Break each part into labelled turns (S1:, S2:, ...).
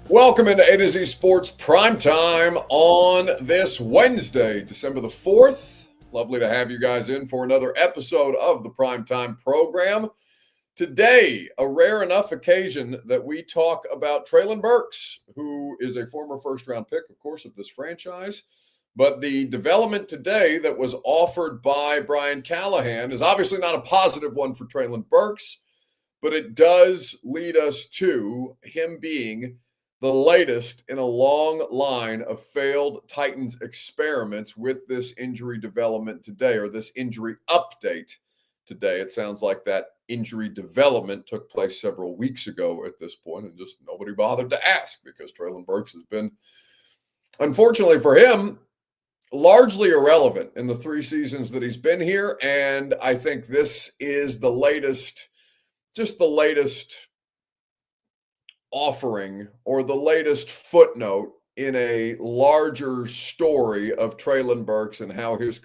S1: Welcome into A to Z Sports Primetime on this Wednesday, December the 4th. Lovely to have you guys in for another episode of the Primetime program. Today, a rare enough occasion that we talk about Treylon Burks, who is a former first-round pick, of course, of this franchise. But the development today that was offered by Brian Callahan is obviously not a positive one for Treylon Burks, but it does lead us to him being the latest in a long line of failed Titans experiments with this injury development today, or this injury update today. It sounds like that injury development took place several weeks ago at this point, and just nobody bothered to ask because Treylon Burks has been, unfortunately for him, largely irrelevant in the 3 seasons that he's been here. And I think this is the latest offering or the latest footnote in a larger story of Treylon Burks and how his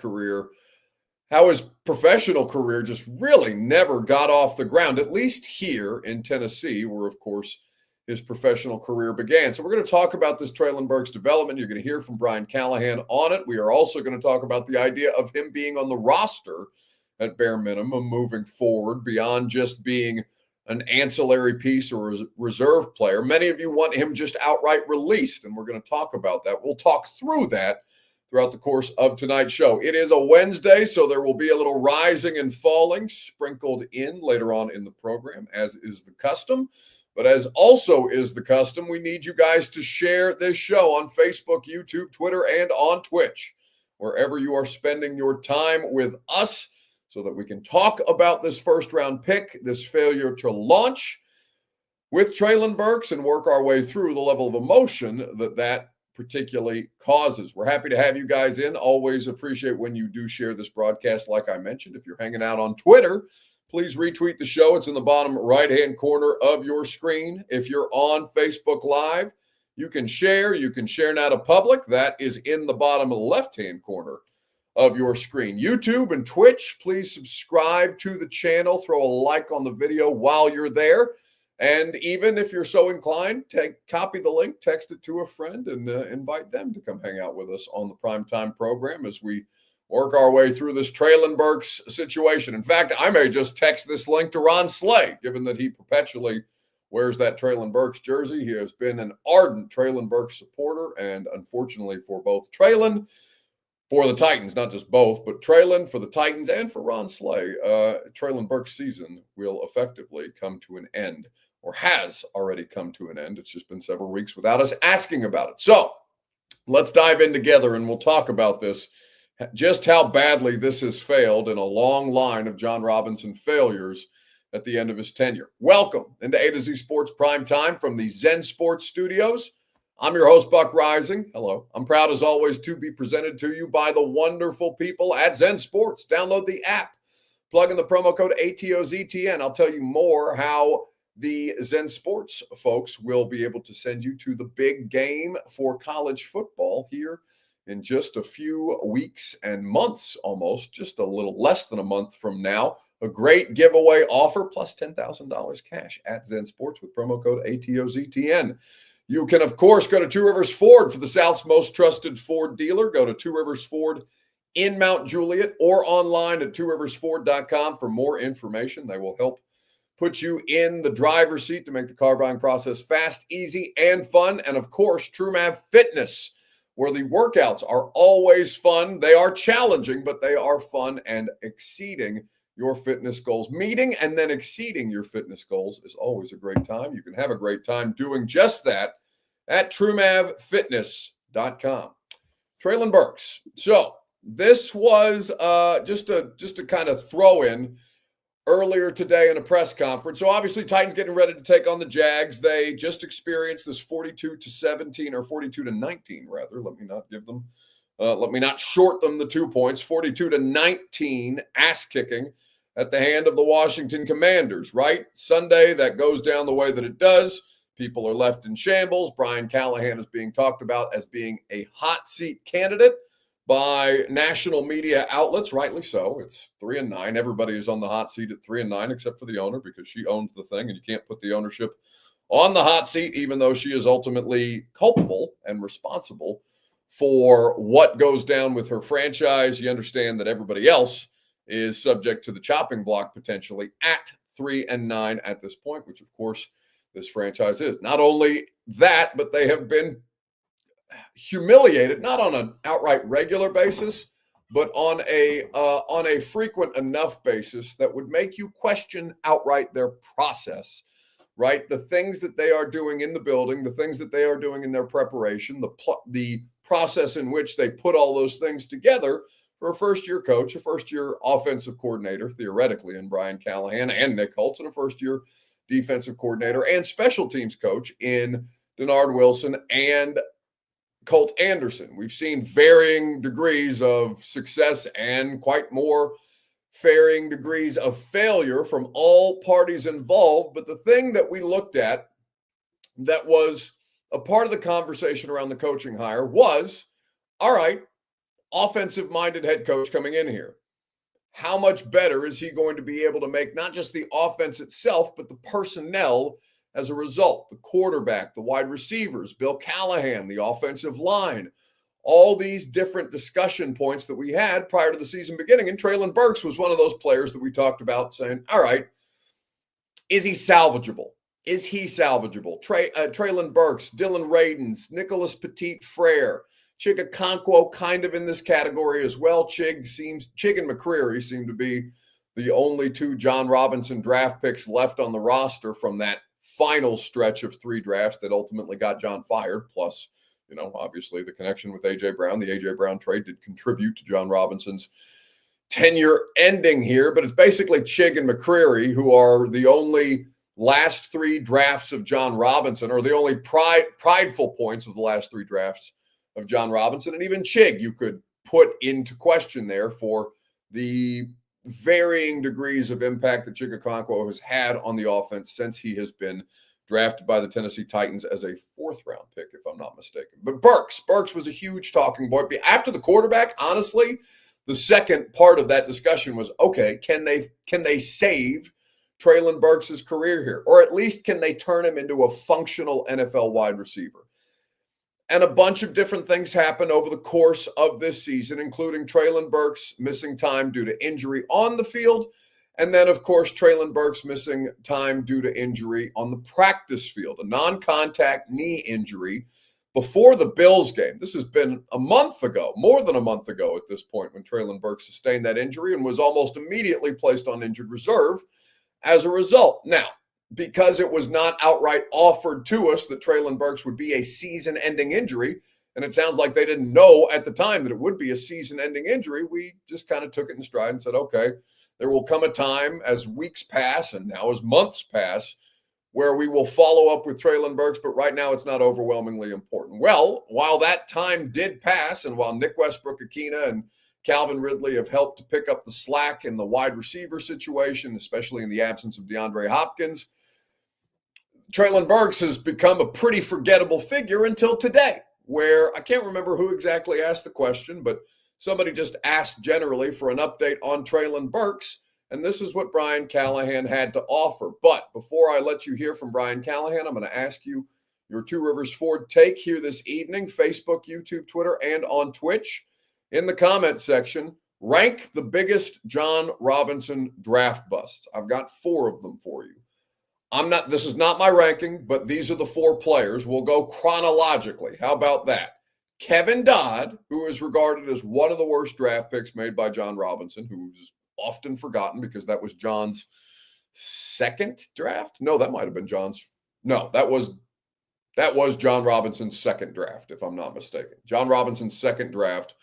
S1: professional career just really never got off the ground, at least here in Tennessee, where, of course, his professional career began. So we're going to talk about this Treylon Burks development. You're going to hear from Brian Callahan on it. We are also going to talk about the idea of him being on the roster at bare minimum moving forward beyond just being an ancillary piece or a reserve player. Many of you want him just outright released, and we're going to talk about that. We'll talk through that throughout the course of tonight's show. It is a Wednesday, so there will be a little rising and falling sprinkled in later on in the program, as is the custom. But as also is the custom, we need you guys to share this show on Facebook, YouTube, Twitter, and on Twitch, wherever you are spending your time with us, so that we can talk about this first-round pick, this failure to launch with Treylon Burks, and work our way through the level of emotion that particularly causes. We're happy to have you guys in. Always appreciate when you do share this broadcast, like I mentioned. If you're hanging out on Twitter, please retweet the show. It's in the bottom right-hand corner of your screen. If you're on Facebook Live, you can share. You can share now to public. That is in the bottom left-hand corner of your screen. YouTube and Twitch, please subscribe to the channel. Throw a like on the video while you're there. And even if you're so inclined, copy the link, text it to a friend, and invite them to come hang out with us on the Primetime program as we work our way through this Treylon Burks situation. In fact, I may just text this link to Ron Slay, given that he perpetually wears that Treylon Burks jersey. He has been an ardent Treylon Burks supporter, and unfortunately for both Treylon, for the Titans, not just both, but Treylon for the Titans and for Ron Slay, Treylon Burks' season will effectively come to an end, or has already come to an end. It's just been several weeks without us asking about it. So let's dive in together, and we'll talk about this, just how badly this has failed in a long line of John Robinson failures at the end of his tenure. Welcome into A to Z Sports Primetime from the Zen Sports Studios. I'm your host, Buck Rising. Hello. I'm proud, as always, to be presented to you by the wonderful people at Zen Sports. Download the app. Plug in the promo code ATOZTN. I'll tell you more how the Zen Sports folks will be able to send you to the big game for college football here in just a few weeks and months, almost, just a little less than a month from now. A great giveaway offer, plus $10,000 cash at Zen Sports with promo code ATOZTN. You can, of course, go to Two Rivers Ford for the South's most trusted Ford dealer. Go to Two Rivers Ford in Mount Juliet or online at tworiversford.com for more information. They will help put you in the driver's seat to make the car buying process fast, easy, and fun. And, of course, TrueMav Fitness, where the workouts are always fun. They are challenging, but they are fun, and exceeding your fitness goals. Meeting and then exceeding your fitness goals is always a great time. You can have a great time doing just that at TrueMavFitness.com. Treylon Burks. So this was just a kind of throw in earlier today in a press conference. So obviously Titans getting ready to take on the Jags. They just experienced this 42-17 or 42-19 rather. Let me not short them the 2 points. 42-19 ass kicking at the hand of the Washington Commanders, right? Sunday, that goes down the way that it does. People are left in shambles. Brian Callahan is being talked about as being a hot seat candidate by national media outlets, rightly so. It's 3-9. Everybody is on the hot seat at 3-9 except for the owner, because she owns the thing, and you can't put the ownership on the hot seat, even though she is ultimately culpable and responsible for what goes down with her franchise. You understand that everybody else is subject to the chopping block potentially at 3-9 at this point, which of course this franchise is. Not only that, but they have been humiliated, not on an outright regular basis, but on a frequent enough basis that would make you question outright their process, right? The things that they are doing in the building, the things that they are doing in their preparation, the process in which they put all those things together for a first-year coach, a first-year offensive coordinator, theoretically, in Brian Callahan and Nick Holtz, and a first-year defensive coordinator and special teams coach in Denard Wilson and Colt Anderson. We've seen varying degrees of success and quite more varying degrees of failure from all parties involved. But the thing that we looked at that was a part of the conversation around the coaching hire was, all right, offensive-minded head coach coming in here. How much better is he going to be able to make not just the offense itself, but the personnel as a result? The quarterback, the wide receivers, Bill Callahan, the offensive line, all these different discussion points that we had prior to the season beginning. And Treylon Burks was one of those players that we talked about saying, all right, is he salvageable? Is he salvageable? Treylon Burks, Dylan Radins, Nicholas Petit-Frere, Chig Okonkwo kind of in this category as well. Chig and McCreary seem to be the only two John Robinson draft picks left on the roster from that final stretch of 3 drafts that ultimately got John fired. Plus, obviously the connection with A.J. Brown. The A.J. Brown trade did contribute to John Robinson's tenure ending here. But it's basically Chig and McCreary who are the only last 3 drafts of John Robinson, or the only prideful points of the last 3 drafts of John Robinson. And even Chig you could put into question there for the varying degrees of impact that Chig Okonkwo has had on the offense since he has been drafted by the Tennessee Titans as a 4th-round pick, if I'm not mistaken. But Burks was a huge talking point. After the quarterback, honestly, the second part of that discussion was, okay, can they save Treylon Burks' career here? Or at least can they turn him into a functional NFL wide receiver? And a bunch of different things happened over the course of this season, including Treylon Burks missing time due to injury on the field. And then, of course, Treylon Burks missing time due to injury on the practice field, a non-contact knee injury before the Bills game. This has been a month ago, more than a month ago at this point, when Treylon Burks sustained that injury and was almost immediately placed on injured reserve as a result. Now, because it was not outright offered to us that Treylon Burks would be a season-ending injury, and it sounds like they didn't know at the time that it would be a season-ending injury, we just kind of took it in stride and said, okay, there will come a time as weeks pass and now as months pass where we will follow up with Treylon Burks, but right now it's not overwhelmingly important. Well, while that time did pass, and while Nick Westbrook-Akina and Calvin Ridley have helped to pick up the slack in the wide receiver situation, especially in the absence of DeAndre Hopkins, Treylon Burks has become a pretty forgettable figure until today, where I can't remember who exactly asked the question, but somebody just asked generally for an update on Treylon Burks, and this is what Brian Callahan had to offer. But before I let you hear from Brian Callahan, I'm going to ask you your Two Rivers Ford take here this evening, Facebook, YouTube, Twitter, and on Twitch. In the comments section, rank the biggest John Robinson draft busts. I've got 4 of them for you. This is not my ranking, but these are the 4 players. We'll go chronologically. How about that? Kevin Dodd, who is regarded as one of the worst draft picks made by John Robinson, who is often forgotten because that was John's 2nd draft. No, that might have been John's. No, that was John Robinson's 2nd draft, if I'm not mistaken. John Robinson's 2nd draft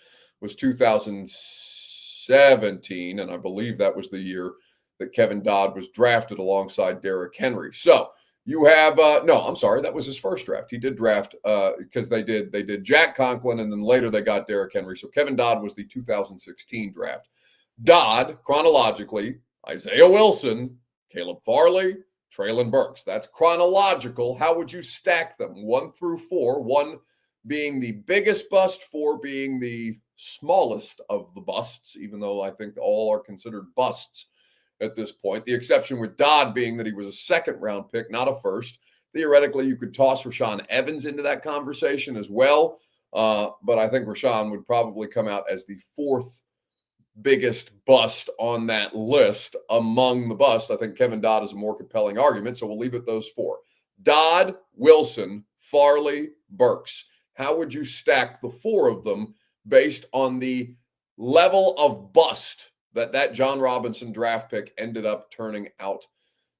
S1: was 2017, and I believe that was the year that Kevin Dodd was drafted alongside Derrick Henry. So you have that was his 1st draft. He did draft because they did Jack Conklin, and then later they got Derrick Henry. So Kevin Dodd was the 2016 draft. Dodd, chronologically, Isaiah Wilson, Caleb Farley, Treylon Burks. That's chronological. How would you stack them? 1 through 4, 1 being the biggest bust, 4 being the smallest of the busts, even though I think all are considered busts at this point. The exception with Dodd being that he was a 2nd-round pick, not a 1st. Theoretically, you could toss Rashaan Evans into that conversation as well. But I think Rashaan would probably come out as the fourth biggest bust on that list among the busts. I think Kevin Dodd is a more compelling argument, so we'll leave it those four. Dodd, Wilson, Farley, Burks. How would you stack the four of them based on the level of bust that John Robinson draft pick ended up turning out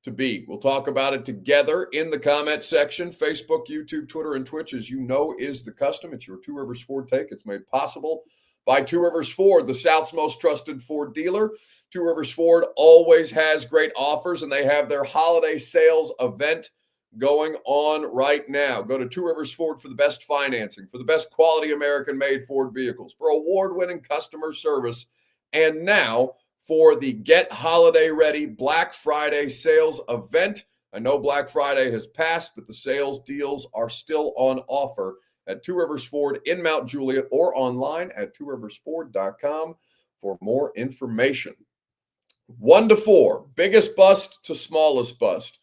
S1: to be? We'll talk about it together in the comment section. Facebook, YouTube, Twitter, and Twitch, as you know, is the custom. It's your Two Rivers Ford take. It's made possible by Two Rivers Ford, the South's most trusted Ford dealer. Two Rivers Ford always has great offers, and they have their holiday sales event going on right now. Go to Two Rivers Ford for the best financing, for the best quality American-made Ford vehicles, for award-winning customer service, and now for the Get Holiday Ready Black Friday sales event. I know Black Friday has passed, but the sales deals are still on offer at Two Rivers Ford in Mount Juliet or online at tworiversford.com for more information. 1 to 4, biggest bust to smallest bust.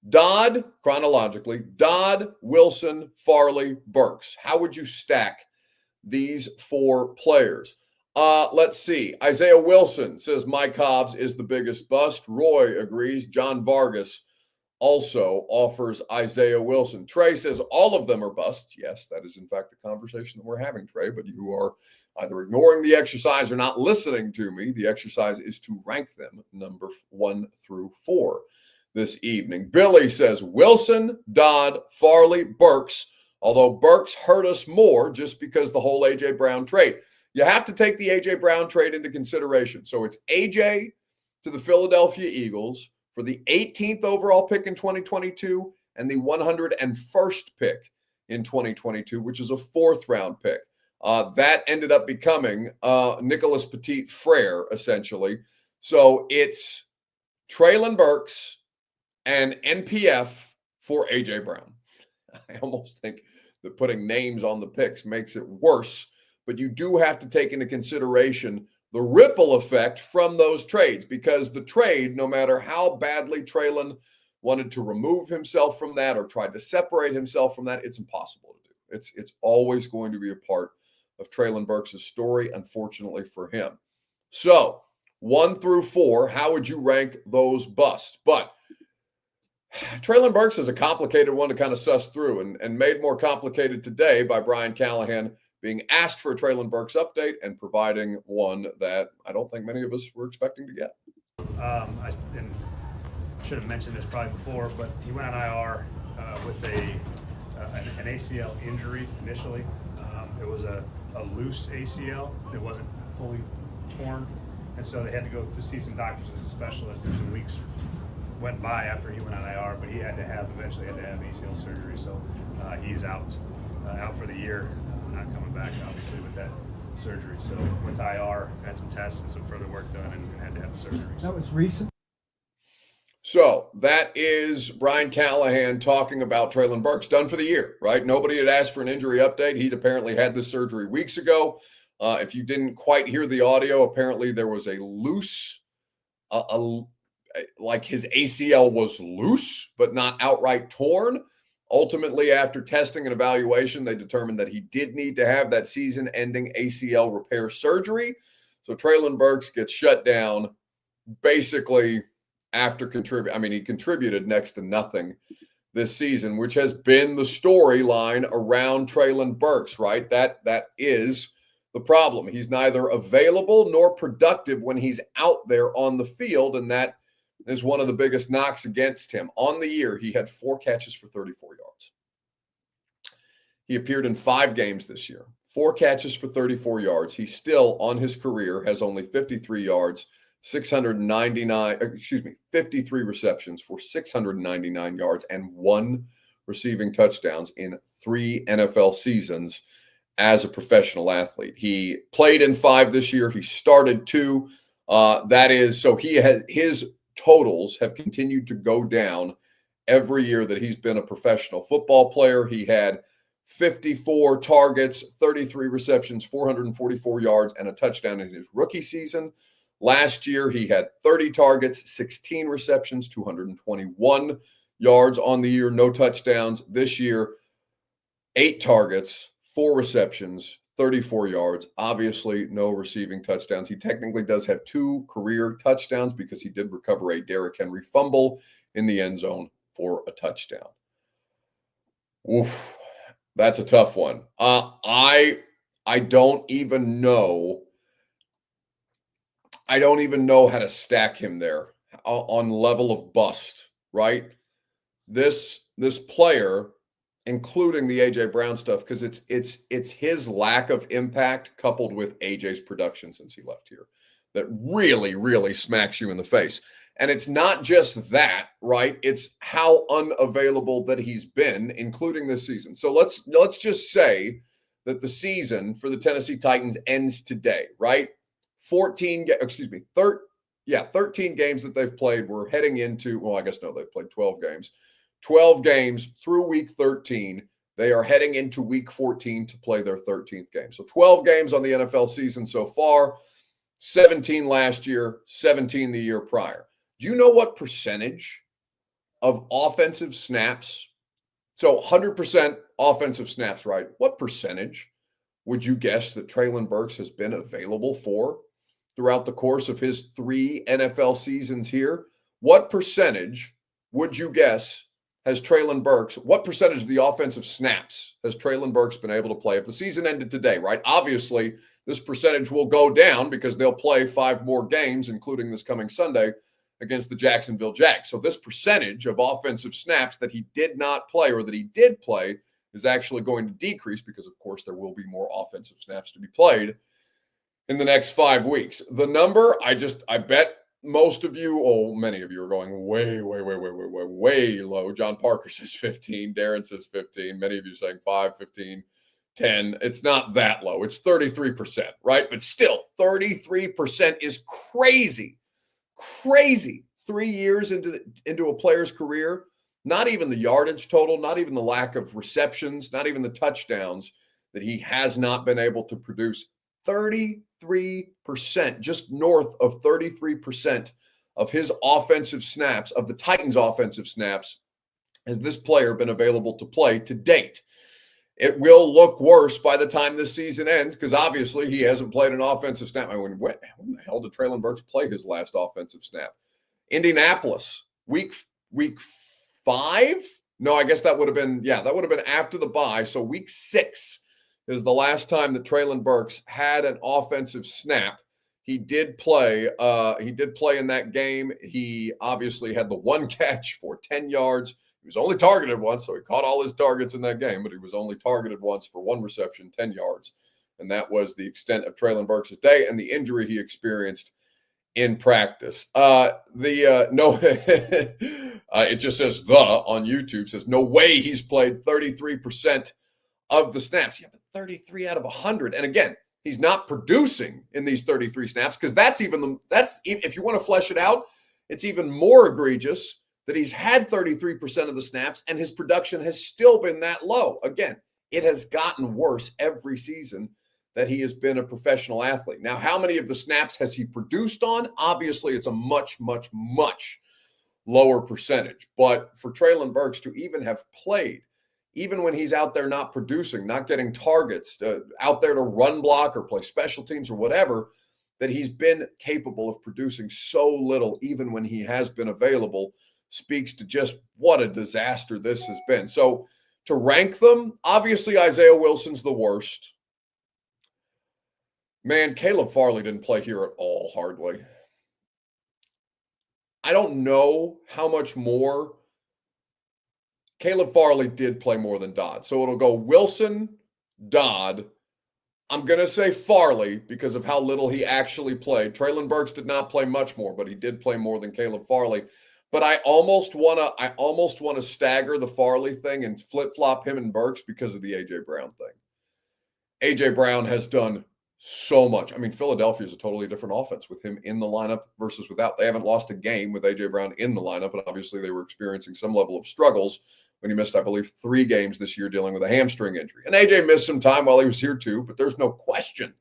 S1: Dodd, chronologically, Dodd, Wilson, Farley, Burks. How would you stack these four players? Let's see. Isaiah Wilson says Mike Hobbs is the biggest bust. Roy agrees. John Vargas also offers Isaiah Wilson. Trey says all of them are busts. Yes, that is in fact the conversation that we're having, Trey, but you are either ignoring the exercise or not listening to me. The exercise is to rank them number 1 through 4 this evening. Billy says Wilson, Dodd, Farley, Burks, although Burks hurt us more just because the whole A.J. Brown trade. You have to take the A.J. Brown trade into consideration. So it's A.J. to the Philadelphia Eagles for the 18th overall pick in 2022 and the 101st pick in 2022, which is a 4th-round pick. That ended up becoming Nicholas Petit-Frere, essentially. So it's Treylon Burks and NPF for A.J. Brown. I almost think that putting names on the picks makes it worse, but you do have to take into consideration the ripple effect from those trades, because the trade, no matter how badly Treylon wanted to remove himself from that or tried to separate himself from that, it's impossible to do. It's always going to be a part of Treylon Burks' story, unfortunately for him. So 1 through 4, how would you rank those busts? But Treylon Burks is a complicated one to kind of suss through and made more complicated today by Brian Callahan being asked for a Treylon Burks update and providing one that I don't think many of us were expecting to get.
S2: I should have mentioned this probably before, but he went on IR with an ACL injury initially. It was a loose ACL. It wasn't fully torn. And so they had to go to see some doctors and some specialists, and some weeks went by after he went on IR, but he eventually had to have ACL surgery. So he's out for the year, not coming back, obviously, with that surgery. So went to IR, had some tests and some further work done, and had to have the surgery. So.
S3: That was recent.
S1: So that is Brian Callahan talking about Treylon Burks, done for the year, right? Nobody had asked for an injury update. He'd apparently had this surgery weeks ago. If you didn't quite hear the audio, apparently there was a loose, like his ACL was loose, but not outright torn. Ultimately, after testing and evaluation, they determined that he did need to have that season-ending ACL repair surgery. So Treylon Burks gets shut down basically after contributing. I mean, he contributed next to nothing this season, which has been the storyline around Treylon Burks, right? That is the problem. He's neither available nor productive when he's out there on the field, and that is one of the biggest knocks against him. On the year, he had 4 catches for 34 yards. He appeared in 5 games this year, 4 catches for 34 yards. He still, on his career, has only 53 yards, 53 receptions for 699 yards and 1 receiving touchdowns in 3 NFL seasons as a professional athlete. He played in 5 this year. He started 2. His totals have continued to go down every year that he's been a professional football player. He had 54 targets, 33 receptions, 444 yards, and a touchdown in his rookie season. Last year, he had 30 targets, 16 receptions, 221 yards on the year, no touchdowns. This year, 8 targets, 4 receptions, 34 yards. Obviously, no receiving touchdowns. He technically does have 2 career touchdowns because he did recover a Derrick Henry fumble in the end zone for a touchdown. Oof, that's a tough one. I don't even know. I don't even know how to stack him there on level of bust, right? This player, including the AJ Brown stuff, because it's his lack of impact coupled with AJ's production since he left here that really, really smacks you in the face. And it's not just that, right? It's how unavailable that he's been, including this season. So let's just say that the season for the Tennessee Titans ends today, right? 13 games that they've played. We're heading into, well, I guess no, they've played 12 games. 12 games through week 13. They are heading into week 14 to play their 13th game. So 12 games on the NFL season so far, 17 last year, 17 the year prior. Do you know what percentage of offensive snaps? So 100% offensive snaps, right? What percentage would you guess that Treylon Burks has been available for throughout the course of his 3 NFL seasons here? What percentage would you guess has Treylon Burks, what percentage of the offensive snaps has Treylon Burks been able to play if the season ended today, right? Obviously, this percentage will go down because they'll play 5 more games, including this coming Sunday, against the Jacksonville Jags. So this percentage of offensive snaps that he did not play or that he did play is actually going to decrease because, of course, there will be more offensive snaps to be played in the next 5 weeks. The number, I bet most of you, many of you are going way low. John Parker says 15. Darren says 15. Many of you saying 5, 15, 10. It's not that low. It's 33%, right? But still, 33% is crazy. Crazy. 3 years into a player's career, not even the yardage total, not even the lack of receptions, not even the touchdowns that he has not been able to produce. 33%, just north of 33% of his offensive snaps, of the Titans' offensive snaps, has this player been available to play to date. It will look worse by the time this season ends because obviously he hasn't played an offensive snap. I mean, when the hell did Treylon Burks play his last offensive snap? Indianapolis, week 5? No, I guess that would have been after the bye. So week 6 is the last time that Treylon Burks had an offensive snap. He did play. He did play in that game. He obviously had the 1 catch for 10 yards. He was only targeted once, so he caught all his targets in that game, but he was only targeted once for 1 reception, 10 yards. And that was the extent of Treylon Burks' day and the injury he experienced in practice. It just says on YouTube, says no way he's played 33% of the snaps. Yeah, but 33 out of 100. And again, he's not producing in these 33 snaps because that's if you want to flesh it out, it's even more egregious that he's had 33% of the snaps and his production has still been that low. Again, it has gotten worse every season that he has been a professional athlete. Now, how many of the snaps has he produced on? Obviously, it's a much, much, much lower percentage. But for Treylon Burks to even have played, even when he's out there not producing, not getting targets, out there to run block or play special teams or whatever, that he's been capable of producing so little, even when he has been available, speaks to just what a disaster this has been. So to rank them, obviously Isaiah Wilson's the worst. Man, Caleb Farley didn't play here at all, hardly. I don't know how much more. Caleb Farley did play more than Dodd. So it'll go Wilson, Dodd. I'm going to say Farley because of how little he actually played. Treylon Burks did not play much more, but he did play more than Caleb Farley. But I almost want to stagger the Farley thing and flip-flop him and Burks because of the A.J. Brown thing. A.J. Brown has done so much. I mean, Philadelphia is a totally different offense with him in the lineup versus without. They haven't lost a game with A.J. Brown in the lineup, and obviously they were experiencing some level of struggles when he missed, I believe, 3 games this year dealing with a hamstring injury. And A.J. missed some time while he was here too, but there's no question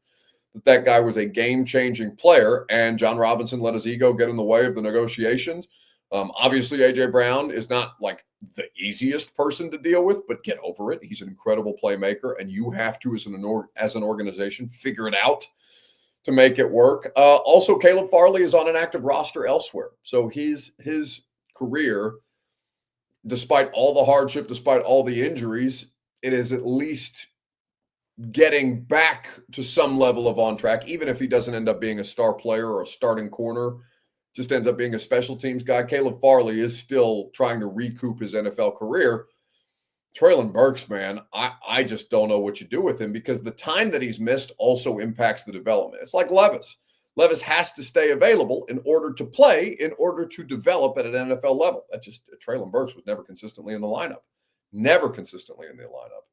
S1: that guy was a game-changing player, and John Robinson let his ego get in the way of the negotiations Obviously, A.J. Brown is not like the easiest person to deal with, but get over it. He's an incredible playmaker, and you have to, as an organization, figure it out to make it work. Also, Caleb Farley is on an active roster elsewhere. So his career, despite all the hardship, despite all the injuries, it is at least getting back to some level of on track, even if he doesn't end up being a star player or a starting corner, just ends up being a special teams guy. Caleb Farley is still trying to recoup his NFL career. Treylon Burks, man, I just don't know what you do with him, because the time that he's missed also impacts the development. It's like Levis. Levis has to stay available in order to play, in order to develop at an NFL level. Treylon Burks was never consistently in the lineup. Never consistently in the lineup.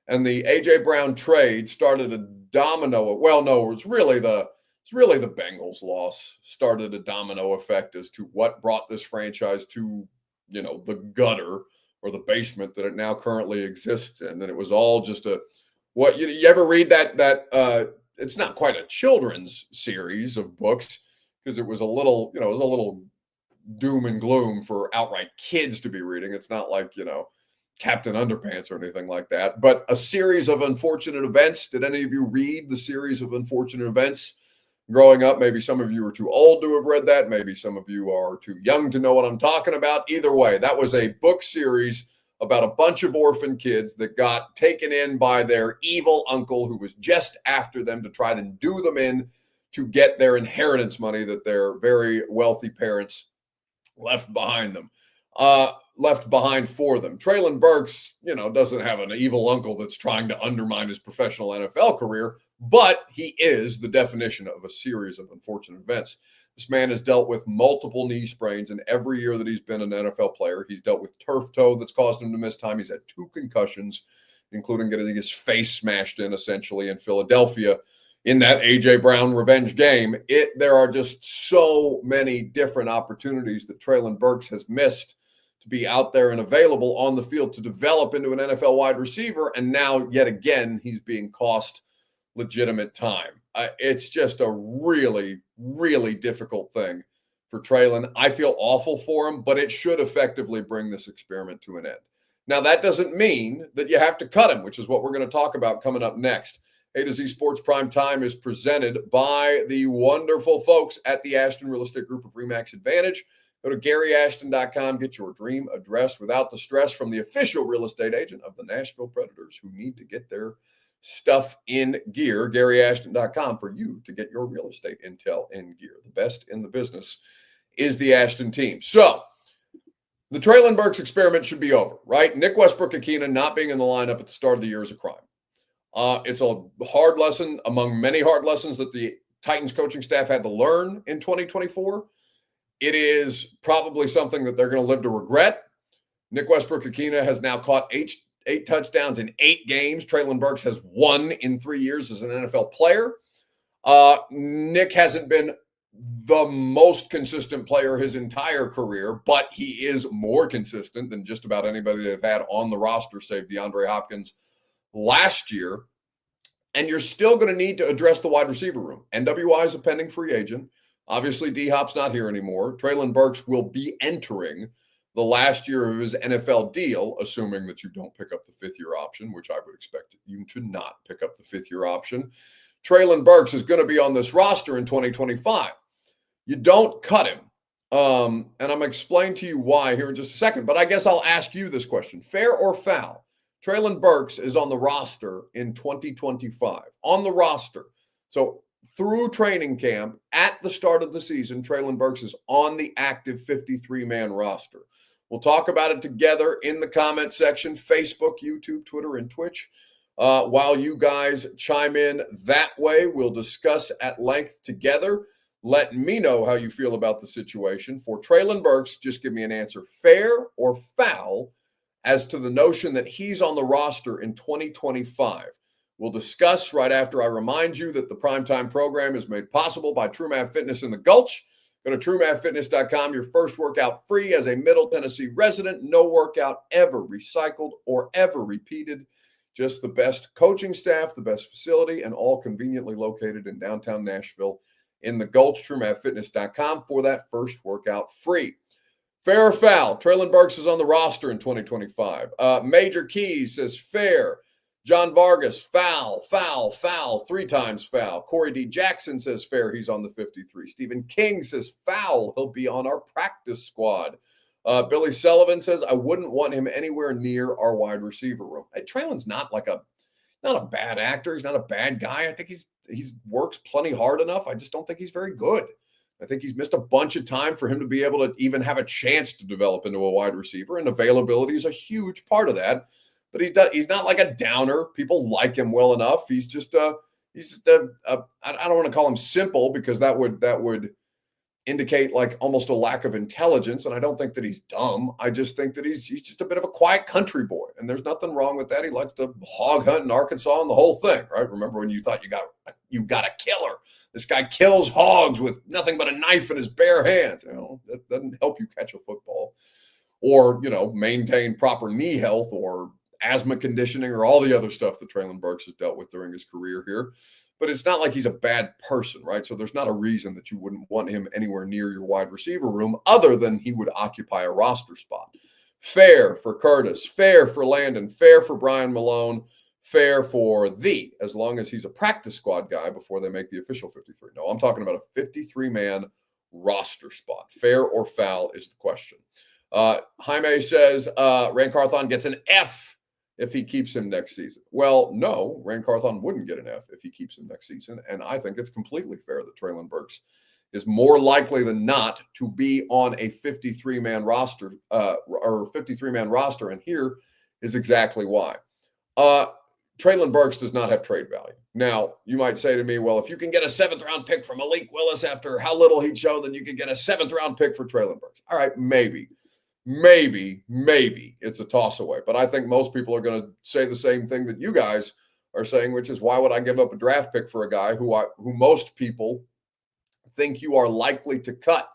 S1: And the A.J. Brown trade started a domino. Well, no, it's really the Bengals loss started a domino effect as to what brought this franchise to, the gutter or the basement that it now currently exists in. And it was all just you ever read that it's not quite a children's series of books, because it was a little doom and gloom for outright kids to be reading. It's not like, Captain Underpants or anything like that, but a series of unfortunate events. Did any of you read the series of unfortunate events growing up? Maybe some of you are too old to have read that. Maybe some of you are too young to know what I'm talking about. Either way, that was a book series about a bunch of orphan kids that got taken in by their evil uncle, who was just after them to try and do them in to get their inheritance money that their very wealthy parents left behind for them. Treylon Burks, doesn't have an evil uncle that's trying to undermine his professional NFL career, but he is the definition of a series of unfortunate events. This man has dealt with multiple knee sprains in every year that he's been an NFL player. He's dealt with turf toe that's caused him to miss time. He's had 2 concussions, including getting his face smashed in essentially in Philadelphia in that A.J. Brown revenge game. There are just so many different opportunities that Treylon Burks has missed to be out there and available on the field to develop into an NFL wide receiver. And now, yet again, he's being cost legitimate time. It's just a really, really difficult thing for Treylon. I feel awful for him, but it should effectively bring this experiment to an end. Now, that doesn't mean that you have to cut him, which is what we're going to talk about coming up next. A to Z Sports Prime Time is presented by the wonderful folks at the Ashton Real Estate Group of RE/MAX Advantage. Go to GaryAshton.com. Get your dream address without the stress from the official real estate agent of the Nashville Predators, who need to get their stuff in gear. GaryAshton.com for you to get your real estate intel in gear. The best in the business is the Ashton team. So the Treylon Burks experiment should be over, right? Nick Westbrook-Ikhine not being in the lineup at the start of the year is a crime. It's a hard lesson among many hard lessons that the Titans coaching staff had to learn in 2024. It is probably something that they're going to live to regret. Nick Westbrook-Ikhine has now caught eight touchdowns in 8 games. Treylon Burks has 1 in 3 years as an NFL player. Nick hasn't been the most consistent player his entire career, but he is more consistent than just about anybody they've had on the roster, save DeAndre Hopkins last year. And you're still going to need to address the wide receiver room. NWI is a pending free agent. Obviously, D-Hop's not here anymore. Treylon Burks will be entering the last year of his NFL deal, assuming that you don't pick up the 5th-year option, which I would expect you to not pick up the 5th-year option. Treylon Burks is going to be on this roster in 2025. You don't cut him. And I'm going to explain to you why here in just a second, but I guess I'll ask you this question. Fair or foul? Treylon Burks is on the roster in 2025. On the roster. So through training camp, at the start of the season, Treylon Burks is on the active 53-man roster. We'll talk about it together in the comment section, Facebook, YouTube, Twitter, and Twitch. While you guys chime in that way, we'll discuss at length together. Let me know how you feel about the situation. For Treylon Burks, just give me an answer, fair or foul, as to the notion that he's on the roster in 2025. We'll discuss right after I remind you that the Primetime program is made possible by TrueMath Fitness in the Gulch. Go to TrueMathFitness.com. Your first workout free as a Middle Tennessee resident. No workout ever recycled or ever repeated. Just the best coaching staff, the best facility, and all conveniently located in downtown Nashville in the Gulch. TrueMathFitness.com for that first workout free. Fair or foul? Treylon Burks is on the roster in 2025. Major Keys says fair. John Vargas, foul, foul, foul, 3 times foul. Corey D. Jackson says fair. He's on the 53. Stephen King says foul. He'll be on our practice squad. Billy Sullivan says, I wouldn't want him anywhere near our wide receiver room. Hey, Treylon's not a bad actor. He's not a bad guy. I think he's works plenty hard enough. I just don't think he's very good. I think he's missed a bunch of time for him to be able to even have a chance to develop into a wide receiver, and availability is a huge part of that. But he's not like a downer. People like him well enough. He's just I don't want to call him simple, because that would indicate like almost a lack of intelligence. And I don't think that he's dumb. I just think that he's just a bit of a quiet country boy, and there's nothing wrong with that. He likes to hog hunt in Arkansas and the whole thing, right? Remember when you thought you got a killer? This guy kills hogs with nothing but a knife in his bare hands. That doesn't help you catch a football, or maintain proper knee health, or asthma conditioning, or all the other stuff that Treylon Burks has dealt with during his career here. But it's not like he's a bad person, right? So there's not a reason that you wouldn't want him anywhere near your wide receiver room, other than he would occupy a roster spot. Fair for Curtis, fair for Landon, fair for Brian Malone, fair for as long as he's a practice squad guy before they make the official 53. No, I'm talking about a 53-man roster spot. Fair or foul is the question. Jaime says Ran Carthon gets an F if he keeps him next season. Well, no, Ran Carthon wouldn't get an F if he keeps him next season. And I think it's completely fair that Treylon Burks is more likely than not to be on a 53-man roster, or 53-man roster. And here is exactly why. Treylon Burks does not have trade value. Now, you might say to me, well, if you can get a 7th-round pick from Malik Willis after how little he'd show, then you could get a 7th-round pick for Treylon Burks. All right, maybe it's a toss away. But I think most people are going to say the same thing that you guys are saying, which is, why would I give up a draft pick for a guy who most people think you are likely to cut?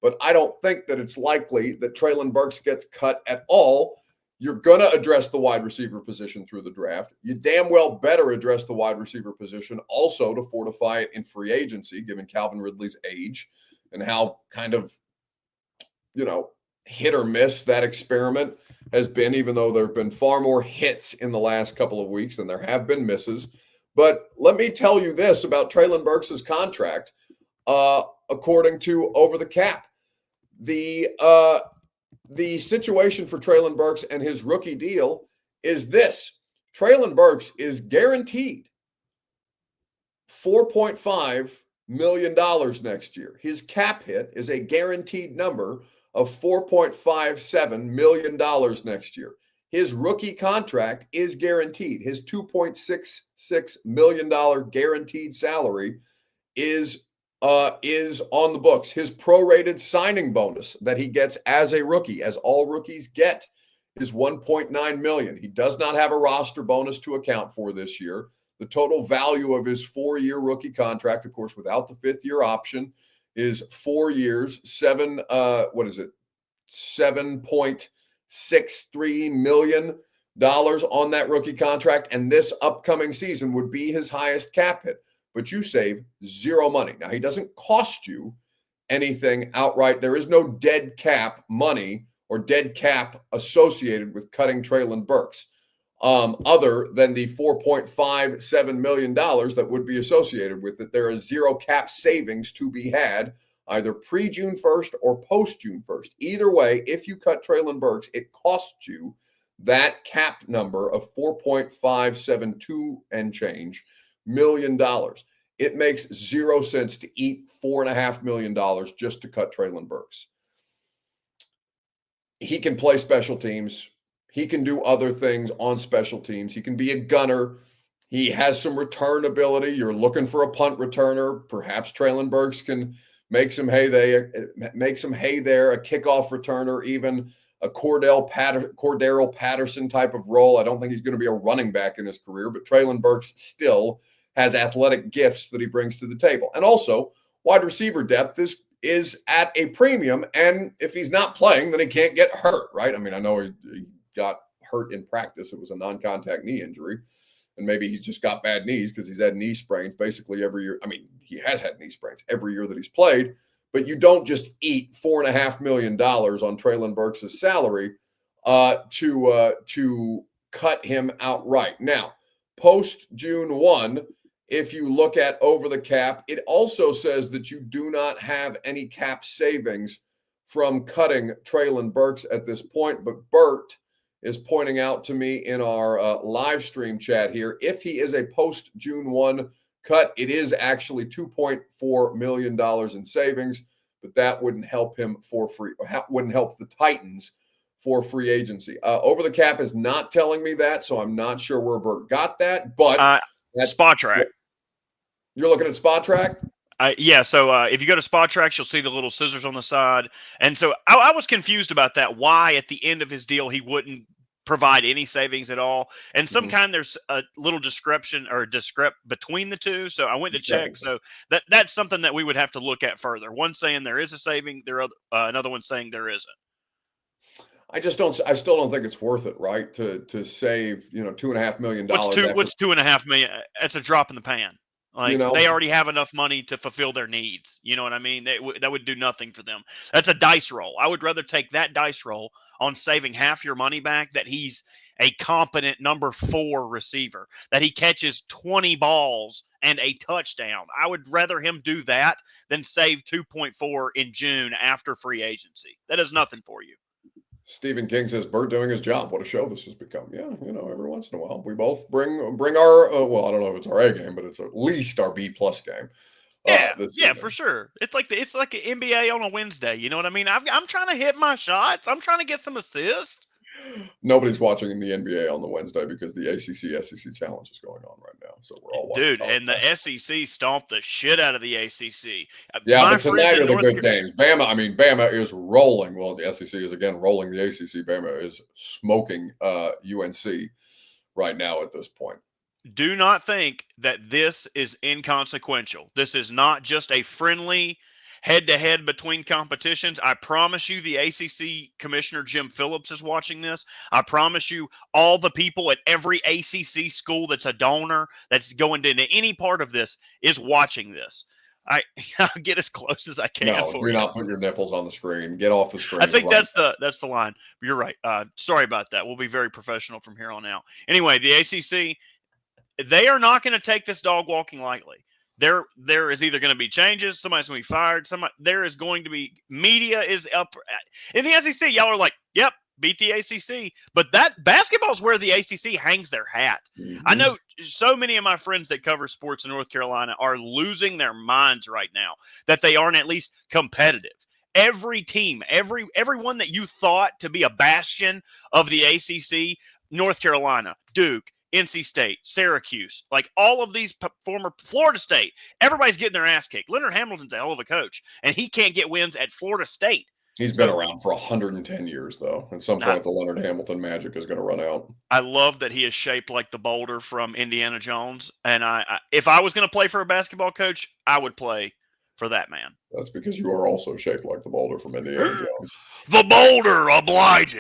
S1: But I don't think that it's likely that Treylon Burks gets cut at all. You're going to address the wide receiver position through the draft. You damn well better address the wide receiver position also to fortify it in free agency, given Calvin Ridley's age and how kind of, hit or miss that experiment has been, even though there have been far more hits in the last couple of weeks than there have been misses. But let me tell you this about Treylon Burks' contract. According to Over the Cap, the situation for Treylon Burks and his rookie deal is this. Treylon Burks is guaranteed $4.5 million next year. His cap hit is a guaranteed number of $4.57 million next year. His rookie contract is guaranteed. His $2.66 million guaranteed salary is on the books. His prorated signing bonus that he gets as a rookie, as all rookies get, is $1.9 million. He does not have a roster bonus to account for this year. The total value of his 4-year rookie contract, of course, without the 5th-year option, is 4 years, $7.63 million on that rookie contract. And this upcoming season would be his highest cap hit. But you save zero money. Now, he doesn't cost you anything outright. There is no dead cap money or dead cap associated with cutting Treylon Burks, other than the $4.57 million that would be associated with it. There is zero cap savings to be had, either pre-June 1st or post-June 1st. Either way, if you cut Treylon Burks, it costs you that cap number of $4.572 and change $1 million. It makes 0 sense to eat $4.5 million just to cut Treylon Burks. He can play special teams. He can do other things on special teams. He can be a gunner. He has some return ability. You're looking for a punt returner. Perhaps Treylon Burks can make some hay there, a kickoff returner, even a Cordero Patterson type of role. I don't think he's going to be a running back in his career, but Treylon Burks still has athletic gifts that he brings to the table. And also, wide receiver depth is at a premium, and if he's not playing, then he can't get hurt, right? I mean, I know he got hurt in practice. It was a non-contact knee injury, and maybe he's just got bad knees because he's had knee sprains basically every year. I mean, he has had knee sprains every year that he's played, but you don't just eat $4.5 million on Treylon Burks' salary to cut him outright. Now, post June 1, if you look at over the cap, it also says that you do not have any cap savings from cutting Treylon Burks at this point. But Bert is pointing out to me in our live stream chat here, if he is a post June 1 cut, it is actually $2.4 million in savings, but that wouldn't help him for free, wouldn't help the Titans for free agency. Over the cap is not telling me that, so I'm not sure where Bert got that, but
S3: Spot Track.
S1: You're looking at Spot Track?
S3: Yeah, so if you go to Spot Tracks, you'll see the little scissors on the side. And so I was confused about that, why at the end of his deal he wouldn't provide any savings at all. And some kind there's a little description or discrep between the two. So I went to check. So that's something that we would have to look at further. One saying there is a saving, another one saying there isn't.
S1: I still don't think it's worth it, right? To save, $2.5 million.
S3: What's $2.5 million? That's a drop in the pan. Like, they already have enough money to fulfill their needs. You know what I mean? That would do nothing for them. That's a dice roll. I would rather take that dice roll on saving half your money back, that he's a competent number 4 receiver, that he catches 20 balls and a touchdown. I would rather him do that than save 2.4 in June after free agency. That is nothing for you.
S1: Stephen King says, Bert doing his job. What a show this has become. Yeah, every once in a while. We both bring our, well, I don't know if it's our A game, but it's at least our B+ game.
S3: Yeah, for sure. It's like an NBA on a Wednesday. You know what I mean? I'm trying to hit my shots. I'm trying to get some assists.
S1: Nobody's watching the NBA on the Wednesday because the ACC-SEC challenge is going on right now. So we're all watching.
S3: Dude, and the SEC stomped the shit out of the ACC.
S1: Yeah, but tonight are the good games. Bama is rolling. Well, the SEC is again rolling the ACC. Bama is smoking UNC right now at this point.
S3: Do not think that this is inconsequential. This is not just a friendly head-to-head between competitions. I promise you the ACC Commissioner Jim Phillips is watching this. I promise you all the people at every ACC school that's a donor, that's going into any part of this, is watching this. I'll get as close as I can.
S1: No, do not put your nipples on the screen. Get off the screen.
S3: I think that's the line. You're right. Sorry about that. We'll be very professional from here on out. Anyway, the ACC, they are not going to take this dog walking lightly. There is either going to be changes, somebody's going to be fired, there is going to be, media is up. In the SEC, y'all are like, yep, beat the ACC. But that basketball is where the ACC hangs their hat. Mm-hmm. I know so many of my friends that cover sports in North Carolina are losing their minds right now that they aren't at least competitive. Every team, everyone that you thought to be a bastion of the ACC, North Carolina, Duke, NC State, Syracuse, like all of these former Florida State, everybody's getting their ass kicked. Leonard Hamilton's a hell of a coach, and he can't get wins at Florida State.
S1: He's been around for 110 years, though. At some point, the Leonard Hamilton magic is going to run out.
S3: I love that he is shaped like the boulder from Indiana Jones. And if I was going to play for a basketball coach, I would play for that man.
S1: That's because you are also shaped like the boulder from Indiana Jones.
S3: The boulder obliges.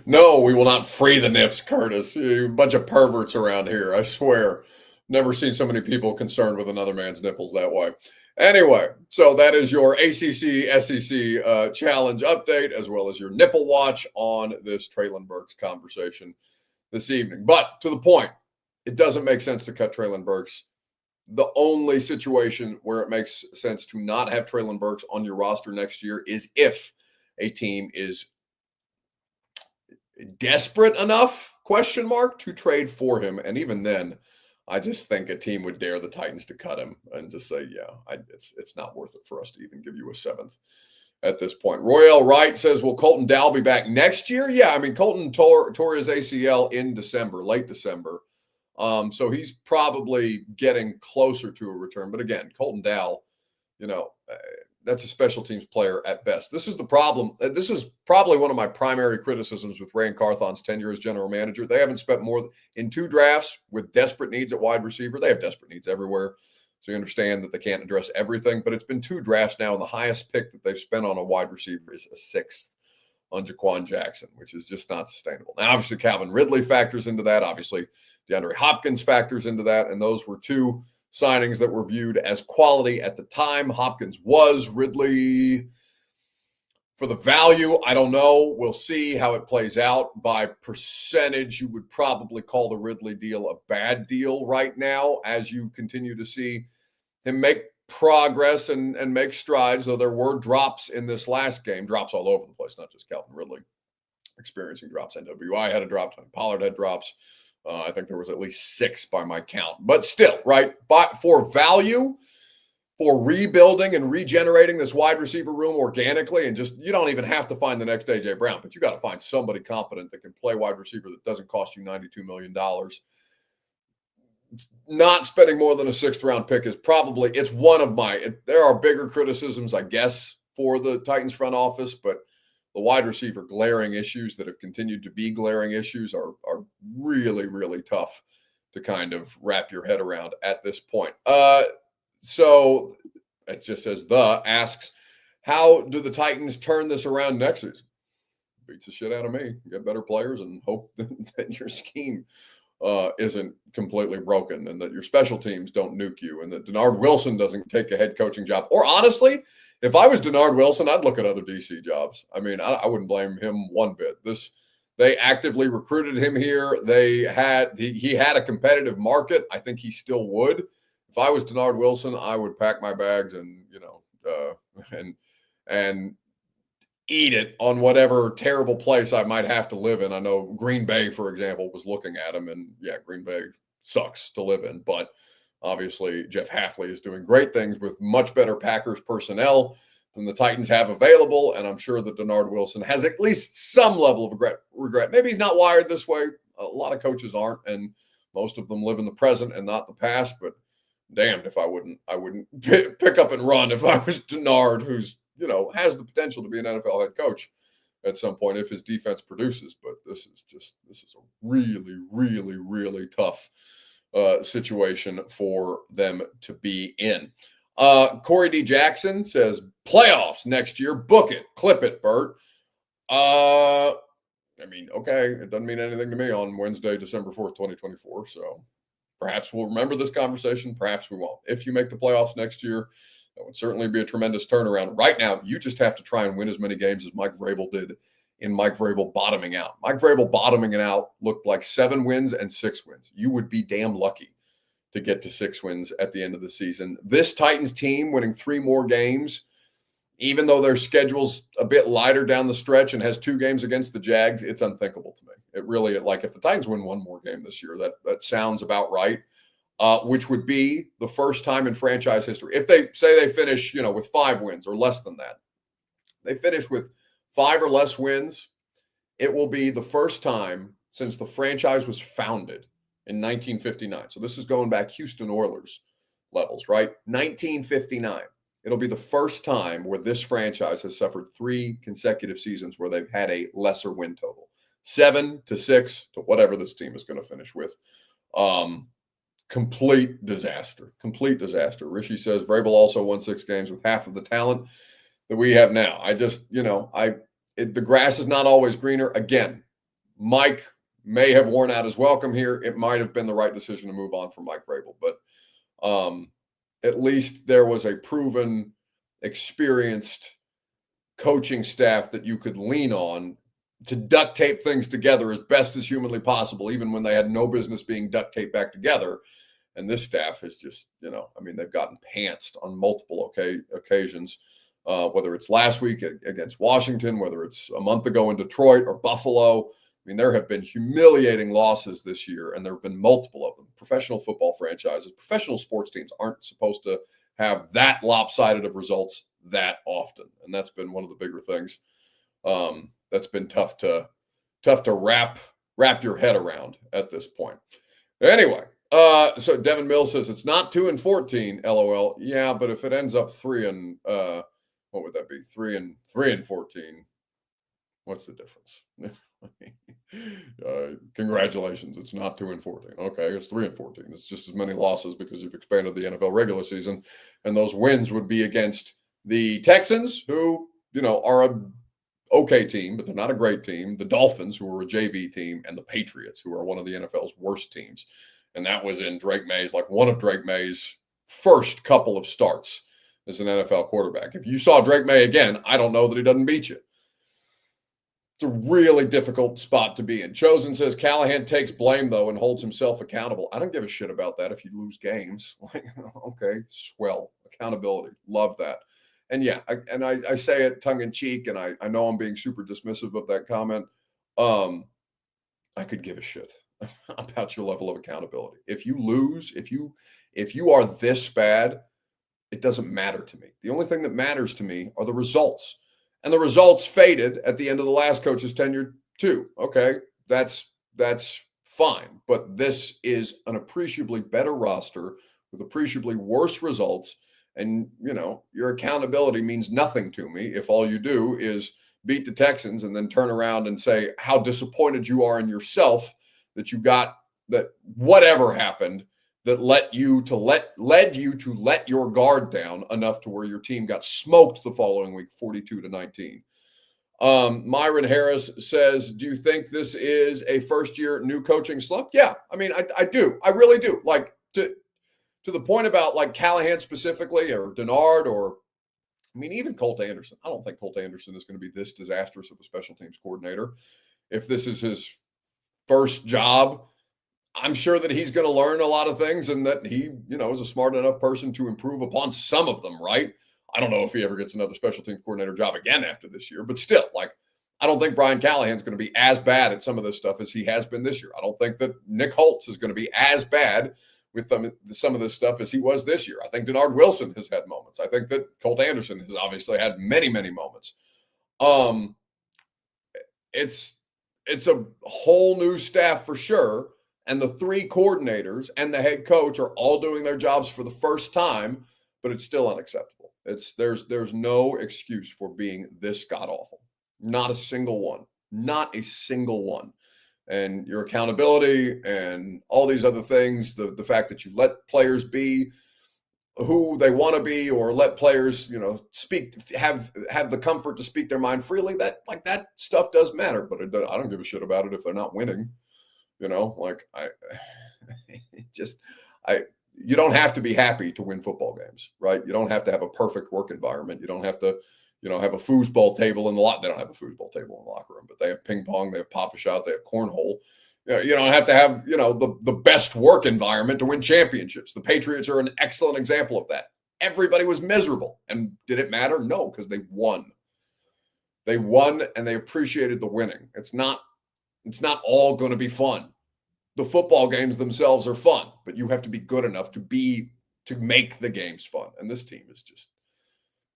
S1: No, we will not free the nips, Curtis. You bunch of perverts around here, I swear. Never seen so many people concerned with another man's nipples that way. Anyway, so that is your ACC-SEC challenge update, as well as your nipple watch on this Treylon Burks conversation this evening. But to the point, it doesn't make sense to cut Treylon Burks. The only situation where it makes sense to not have Treylon Burks on your roster next year is if a team is desperate enough, to trade for him. And even then, I just think a team would dare the Titans to cut him and just say, it's not worth it for us to even give you a 7th at this point. Royale Wright says, will Colton Dowell be back next year? Yeah, I mean, Colton tore his ACL in December, late December. So he's probably getting closer to a return. But again, Colton Dowell, that's a special teams player at best. This is the problem. This is probably one of my primary criticisms with Ray Carthon's tenure as general manager. They haven't spent more in 2 drafts with desperate needs at wide receiver. They have desperate needs everywhere. So you understand that they can't address everything, but it's been 2 drafts now, and the highest pick that they've spent on a wide receiver is a 6th on Jaquan Jackson, which is just not sustainable. Now, obviously, Calvin Ridley factors into that. Obviously, DeAndre Hopkins factors into that, and those were 2 signings that were viewed as quality at the time. Hopkins was. Ridley, for the value, I don't know. We'll see how it plays out. By percentage, you would probably call the Ridley deal a bad deal right now, as you continue to see him make progress and make strides, though there were drops in this last game, drops all over the place, not just Calvin Ridley experiencing drops. NWI had a drop, Tony Pollard had drops. I think there was at least 6 by my count. But still, right, but for value, for rebuilding and regenerating this wide receiver room organically, and just, you don't even have to find the next A.J. Brown, but you got to find somebody competent that can play wide receiver that doesn't cost you $92 million. Not spending more than a 6th-round pick is probably, it's one of there are bigger criticisms, I guess, for the Titans front office, but the wide receiver glaring issues that have continued to be glaring issues are really, really tough to kind of wrap your head around at this point. So it just says asks, how do the Titans turn this around next season? Beats the shit out of me. Get better players and hope that your scheme isn't completely broken and that your special teams don't nuke you and that Denard Wilson doesn't take a head coaching job. Or honestly, if I was Denard Wilson, I'd look at other DC jobs. I mean, I wouldn't blame him one bit. They actively recruited him here. He had a competitive market. I think he still would. If I was Denard Wilson, I would pack my bags and, and eat it on whatever terrible place I might have to live in. I know Green Bay, for example, was looking at him, and yeah, Green Bay sucks to live in, but obviously Jeff Hafley is doing great things with much better Packers personnel than the Titans have available, and I'm sure that Denard Wilson has at least some level of regret. Maybe he's not wired this way. A lot of coaches aren't, and most of them live in the present and not the past, but damned if I wouldn't pick up and run if I was Denard, who's has the potential to be an NFL head coach at some point if his defense produces. But this is a really, really, really tough situation for them to be in. Corey D. Jackson says, playoffs next year. Book it. Clip it, Bert. I mean, okay, it doesn't mean anything to me on Wednesday, December 4th, 2024. So perhaps we'll remember this conversation. Perhaps we won't. If you make the playoffs next year, that would certainly be a tremendous turnaround. Right now, you just have to try and win as many games as Mike Vrabel did in Mike Vrabel bottoming out. Mike Vrabel bottoming it out looked like 7 wins and 6 wins. You would be damn lucky to get to 6 wins at the end of the season. This Titans team winning 3 more games, even though their schedule's a bit lighter down the stretch and has 2 games against the Jags, it's unthinkable to me. It really, like, if the Titans win 1 more game this year, that sounds about right. Which would be the first time in franchise history. If they say they finish, with 5 wins or less than that, they finish with 5 or less wins, it will be the first time since the franchise was founded in 1959. So this is going back Houston Oilers levels, right? 1959. It'll be the first time where this franchise has suffered 3 consecutive seasons where they've had a lesser win total. 7 to 6 to whatever this team is going to finish with. Complete disaster. Rishi says Vrabel also won 6 games with half of the talent that we have now. I just, the grass is not always greener. Again, Mike may have worn out his welcome here. It might have been the right decision to move on from Mike Vrabel, but at least there was a proven, experienced coaching staff that you could lean on to duct tape things together as best as humanly possible, even when they had no business being duct taped back together. And this staff is just, they've gotten pantsed on multiple occasions, whether it's last week against Washington, whether it's a month ago in Detroit or Buffalo. There have been humiliating losses this year, and there have been multiple of them. Professional football franchises, professional sports teams aren't supposed to have that lopsided of results that often. And that's been one of the bigger things. That's been tough to wrap your head around at this point. Anyway, so Devin Mills says it's not 2-14, LOL. Yeah, but if it ends up 3 and what would that be? 3 and 14. What's the difference? Congratulations, it's not 2-14. Okay, it's 3-14. It's just as many losses because you've expanded the NFL regular season, and those wins would be against the Texans, who are a okay team, but they're not a great team. The Dolphins, who are a JV team, and the Patriots, who are one of the NFL's worst teams. And that was in Drake May's, one of Drake May's first couple of starts as an NFL quarterback. If you saw Drake May again, I don't know that he doesn't beat you. It's a really difficult spot to be in. Chosen says Callahan takes blame, though, and holds himself accountable. I don't give a shit about that if you lose games. Like, okay, swell. Accountability. Love that. And yeah, I say it tongue in cheek, and I know I'm being super dismissive of that comment. I could give a shit about your level of accountability. If you lose, if you are this bad, it doesn't matter to me. The only thing that matters to me are the results. And the results faded at the end of the last coach's tenure too. Okay, that's fine. But this is an appreciably better roster with appreciably worse results. And, your accountability means nothing to me if all you do is beat the Texans and then turn around and say how disappointed you are in yourself that you got that whatever happened that led you to let your guard down enough to where your team got smoked the following week, 42-19. Myron Harris says, do you think this is a first-year new coaching slump? Yeah, I mean, I do. I really do. Like, to the point about, like, Callahan specifically or Denard or, I mean, even Colt Anderson. I don't think Colt Anderson is going to be this disastrous of a special teams coordinator. If this is his first job, I'm sure that he's going to learn a lot of things and that he, is a smart enough person to improve upon some of them, right? I don't know if he ever gets another special teams coordinator job again after this year, but still, like, I don't think Brian Callahan's going to be as bad at some of this stuff as he has been this year. I don't think that Nick Holtz is going to be as bad with some of this stuff as he was this year. I think Denard Wilson has had moments. I think that Colt Anderson has obviously had many, many moments. It's a whole new staff for sure. And the three coordinators and the head coach are all doing their jobs for the first time, but it's still unacceptable. There's no excuse for being this god-awful. Not a single one. Not a single one. And your accountability and all these other things, the fact that you let players be who they want to be or let players, speak, have the comfort to speak their mind freely, that stuff does matter. But I don't give a shit about it if they're not winning. You don't have to be happy to win football games, right? You don't have to have a perfect work environment. You don't have to, have a foosball table in the locker. They don't have a foosball table in the locker room, but they have ping pong, they have pop-a-shot, they have cornhole. You don't have to have, the best work environment to win championships. The Patriots are an excellent example of that. Everybody was miserable. And did it matter? No, because they won. They won and they appreciated the winning. It's not all going to be fun. The football games themselves are fun, but you have to be good enough to make the games fun. And this team is just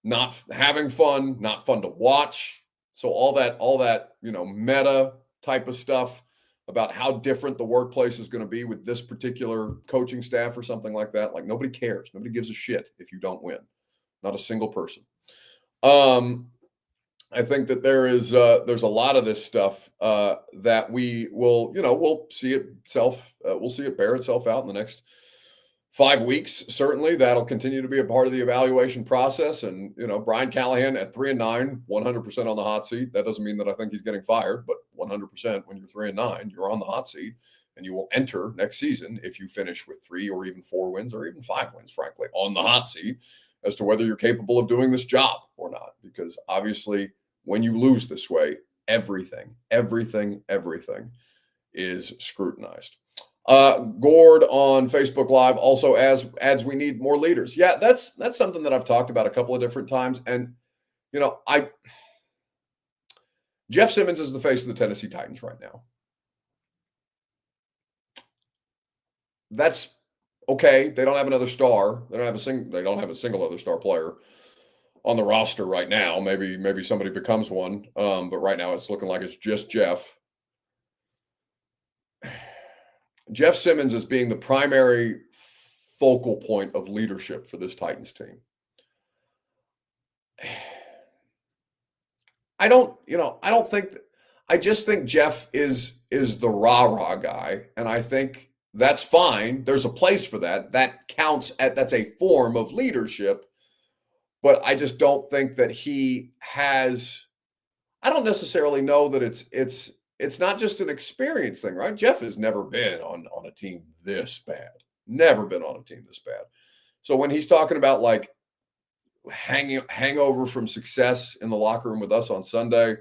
S1: not having fun, not fun to watch. So all that, meta type of stuff about how different the workplace is going to be with this particular coaching staff or something like that. Like, nobody cares. Nobody gives a shit if you don't win. Not a single person. I think that there's a lot of this stuff that we will, we'll see it bear itself out in the next 5 weeks. Certainly that'll continue to be a part of the evaluation process. And, Brian Callahan at 3-9, 100% on the hot seat. That doesn't mean that I think he's getting fired, but 100% when you're 3-9, you're on the hot seat and you will enter next season if you finish with 3 or even 4 wins or even 5 wins, frankly, on the hot seat as to whether you're capable of doing this job or not. Because obviously when you lose this way, everything is scrutinized. Gord on Facebook Live also adds we need more leaders. Yeah, that's something that I've talked about a couple of different times. And, Jeff Simmons is the face of the Tennessee Titans right now. That's okay. They don't have another star. They don't have a single other star player on the roster right now. Maybe somebody becomes one. But right now it's looking like it's just Jeff. Jeff Simmons is being the primary focal point of leadership for this Titans team. I just think Jeff is the rah-rah guy. And I think that's fine. There's a place for that. That counts that's a form of leadership. But I just don't think that he has, I don't necessarily know that it's not just an experience thing, right? Jeff has never been on a team this bad. Never been on a team this bad. So when he's talking about like hangover from success in the locker room with us on Sunday,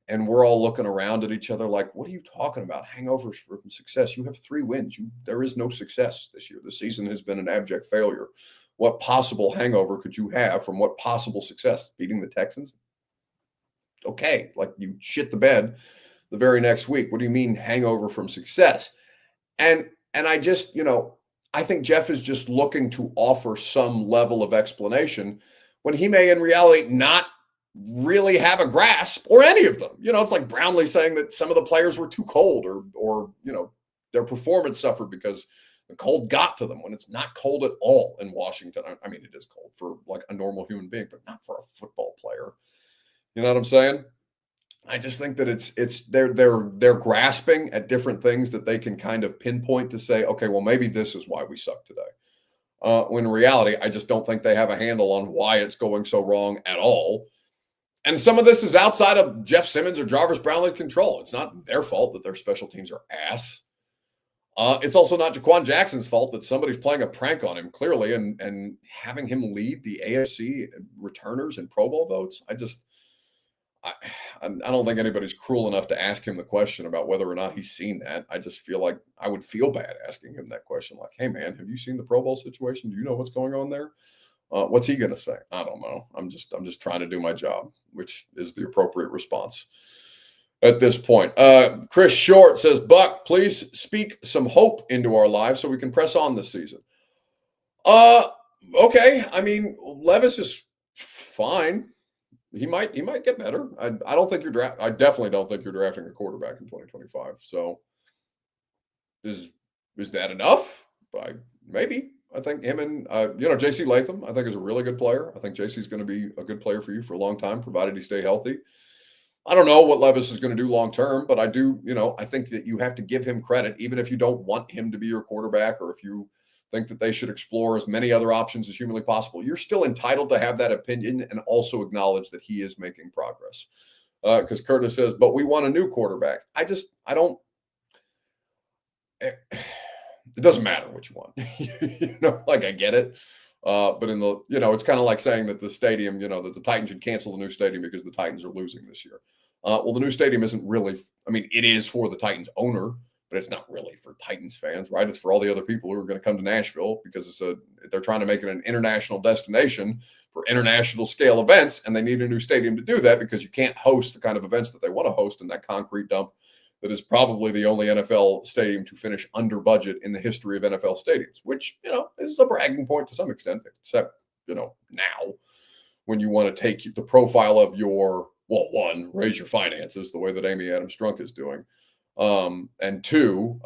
S1: and we're all looking around at each other like, what are you talking about? Hangovers from success. You have 3 wins. There is no success this year. The season has been an abject failure. What possible hangover could you have from what possible success? Beating the Texans? Okay, like you shit the bed the very next week. What do you mean hangover from success? And I just, I think Jeff is just looking to offer some level of explanation when he may in reality not really have a grasp, or any of them. It's like Brownlee saying that some of the players were too cold, or their performance suffered because the cold got to them, when it's not cold at all in Washington. I mean, it is cold for like a normal human being, but not for a football player. You know what I'm saying? I just think that they're grasping at different things that they can kind of pinpoint to say, okay, well, maybe this is why we suck today. When in reality, I just don't think they have a handle on why it's going so wrong at all. And some of this is outside of Jeff Simmons or Jarvis Brownlee's control. It's not their fault that their special teams are ass. It's also not Jaquan Jackson's fault that somebody's playing a prank on him, clearly, and having him lead the AFC returners and Pro Bowl votes. I don't think anybody's cruel enough to ask him the question about whether or not he's seen that. I just feel like I would feel bad asking him that question. Like, hey, man, have you seen the Pro Bowl situation? Do you know what's going on there? What's he going to say? I don't know. I'm just trying to do my job, which is the appropriate response at this point. Chris Short says, Buck, please speak some hope into our lives so we can press on this season. Okay. I mean, Levis is fine. He might get better. I definitely don't think you're drafting a quarterback in 2025. So is that enough? Maybe. I think him and JC Latham, I think, is a really good player. I think JC's going to be a good player for you for a long time, provided he stay healthy. I don't know what Levis is going to do long term, but I do, I think that you have to give him credit, even if you don't want him to be your quarterback, or if you think that they should explore as many other options as humanly possible. You're still entitled to have that opinion and also acknowledge that he is making progress. Because Curtis says, but we want a new quarterback. It doesn't matter what you want. I get it. But it's kind of like saying that the stadium, that the Titans should cancel the new stadium because the Titans are losing this year. Well, the new stadium isn't really, it is for the Titans owner, but it's not really for Titans fans, right? It's for all the other people who are going to come to Nashville because they're trying to make it an international destination for international scale events, and they need a new stadium to do that because you can't host the kind of events that they want to host in that concrete dump that is probably the only NFL stadium to finish under budget in the history of NFL stadiums, which, is a bragging point to some extent, except, now when you want to take the profile of your, well, one, raise your finances the way that Amy Adams Strunk is doing. And two,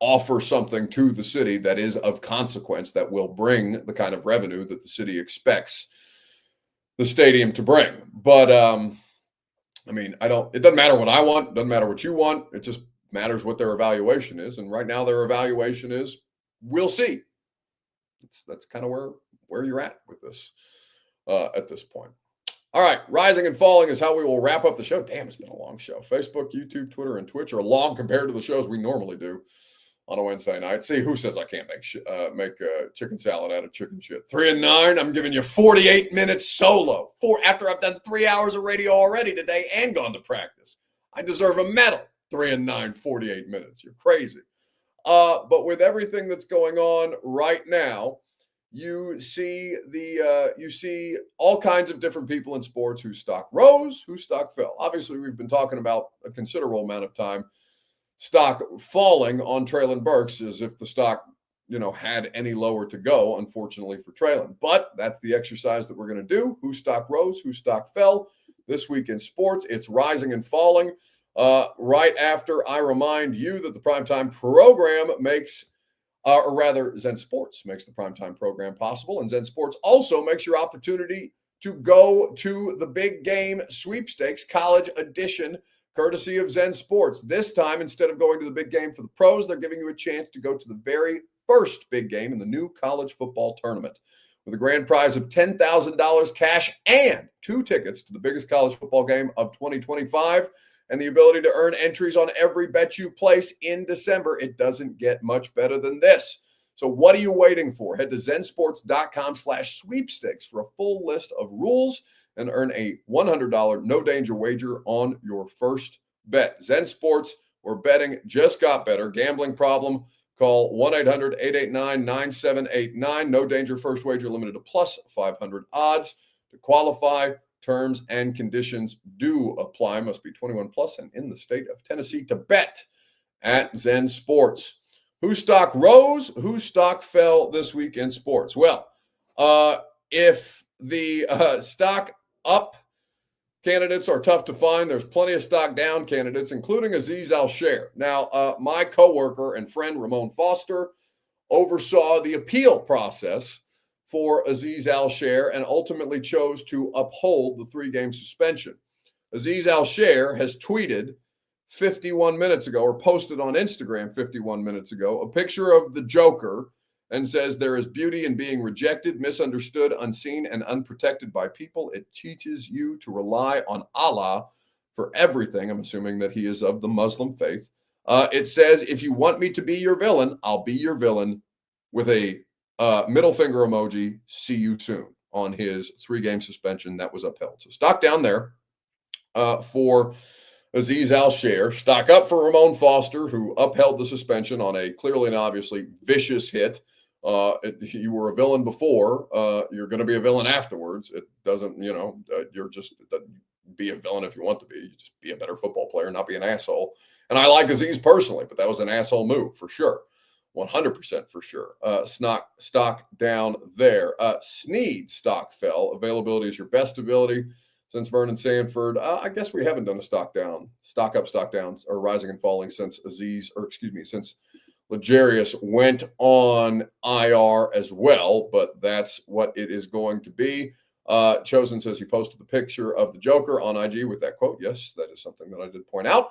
S1: offer something to the city that is of consequence, that will bring the kind of revenue that the city expects the stadium to bring. But, it doesn't matter what I want, doesn't matter what you want. It just matters what their evaluation is. And right now their evaluation is, we'll see. That's kind of where you're at with this, at this point. All right. Rising and falling is how we will wrap up the show. Damn, it's been a long show. Facebook, YouTube, Twitter, and Twitch are long compared to the shows we normally do on a Wednesday night. See, who says I can't make chicken salad out of chicken shit? 3 and 9. I'm giving you 48 minutes solo. After I've done 3 hours of radio already today and gone to practice. I deserve a medal. 3 and 9, 48 minutes. You're crazy. But with everything that's going on right now, you see all kinds of different people in sports whose stock rose, whose stock fell. Obviously, we've been talking about a considerable amount of time stock falling on Treylon Burks, as if the stock, had any lower to go, unfortunately for Treylon. But that's the exercise that we're going to do. Whose stock rose, whose stock fell. This week in sports, it's rising and falling. Right after I remind you that the Primetime program Zen Sports makes the Primetime program possible. And Zen Sports also makes your opportunity to go to the Big Game Sweepstakes College Edition, courtesy of Zen Sports. This time, instead of going to the big game for the pros, they're giving you a chance to go to the very first big game in the new college football tournament, with a grand prize of $10,000 cash and 2 tickets to the biggest college football game of 2025, and the ability to earn entries on every bet you place in December. It doesn't get much better than this. So what are you waiting for? Head to zensports.com/sweepstakes for a full list of rules and earn a $100 no danger wager on your first bet. Zen Sports, where betting just got better. Gambling problem? Call 1-800-889-9789. No danger first wager limited to plus 500 odds. To qualify, terms and conditions do apply. Must be 21 plus and in the state of Tennessee to bet at Zen Sports. Whose stock rose? Whose stock fell this week in sports? Well, if the stock up candidates are tough to find, there's plenty of stock down candidates, including Azeez Al-Shaair. Now, my coworker and friend Ramon Foster oversaw the appeal process for Azeez Al-Shaair and ultimately chose to uphold the 3-game suspension. Azeez Al-Shaair has tweeted 51 minutes ago, or posted on Instagram 51 minutes ago, a picture of the Joker and says, there is beauty in being rejected, misunderstood, unseen, and unprotected by people. It teaches you to rely on Allah for everything. I'm assuming that he is of the Muslim faith. It says, if you want me to be your villain, I'll be your villain, with a middle finger emoji. See you soon, on his 3-game suspension that was upheld. So stock down there for Azeez Al-Shaair. Stock up for Ramon Foster, who upheld the suspension on a clearly and obviously vicious hit. You were a villain before. You're going to be a villain afterwards. It doesn't, you're just be a villain if you want to be. You just be a better football player, not be an asshole. And I like Azeez personally, but that was an asshole move for sure. 100% for sure. Stock down there. Snead stock fell. Availability is your best ability. Since Vernon Sanford, I guess we haven't done a stock up, stock downs, or rising and falling since since L'Jarius went on IR as well, but that's what it is going to be. Chosen says he posted the picture of the Joker on IG with that quote. Yes, that is something that I did point out.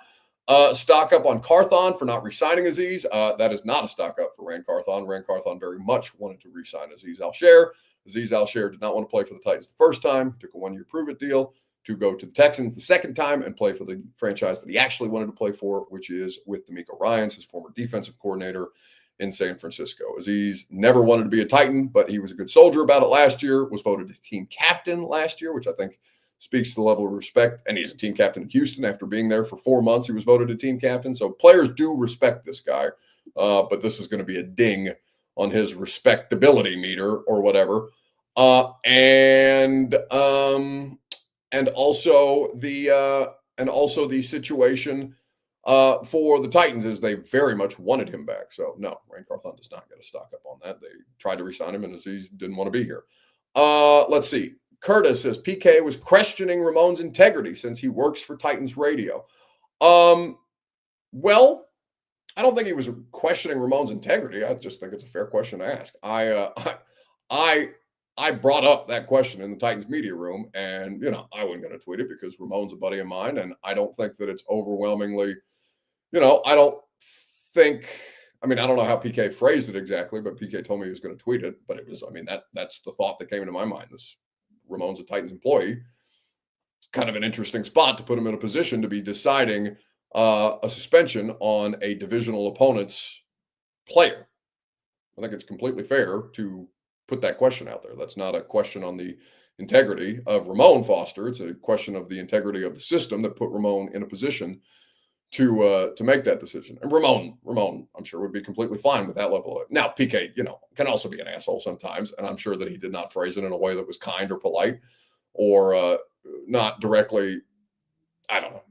S1: Stock up on Carthon for not re-signing Azeez. That is not a stock up for Ran Carthon. Ran Carthon very much wanted to re-sign Azeez Al-Shaair. Azeez Al-Shaair did not want to play for the Titans the first time, took a 1-year prove-it deal to go to the Texans the second time and play for the franchise that he actually wanted to play for, which is with D'Amico Ryans, his former defensive coordinator in San Francisco. Azeez never wanted to be a Titan, but he was a good soldier about it last year, was voted team captain last year, which I think speaks to the level of respect. And he's a team captain in Houston after being there for 4 months. He was voted a team captain. So players do respect this guy, but this is going to be a ding on his respectability meter or whatever. And also the situation for the Titans is they very much wanted him back. So no, Ran Carthon does not get a stock up on that. They tried to re-sign him, and Azeez didn't want to be here. Let's see. Curtis says PK was questioning Ramon's integrity since he works for Titans radio. Well, I don't think he was questioning Ramon's integrity. I just think it's a fair question to ask. I brought up that question in the Titans media room, and I wasn't going to tweet it because Ramon's a buddy of mine, and I don't think that it's overwhelmingly, I don't know how PK phrased it exactly, but PK told me he was going to tweet it. But it was, that's the thought that came into my mind. Ramon's a Titans employee. It's kind of an interesting spot to put him in a position to be deciding a suspension on a divisional opponent's player. I think it's completely fair to put that question out there. That's not a question on the integrity of Ramon Foster. It's a question of the integrity of the system that put Ramon in a position to make that decision. And Ramon, I'm sure would be completely fine with that level of it. Now, PK, can also be an asshole sometimes, and I'm sure that he did not phrase it in a way that was kind or polite or not directly. I don't know.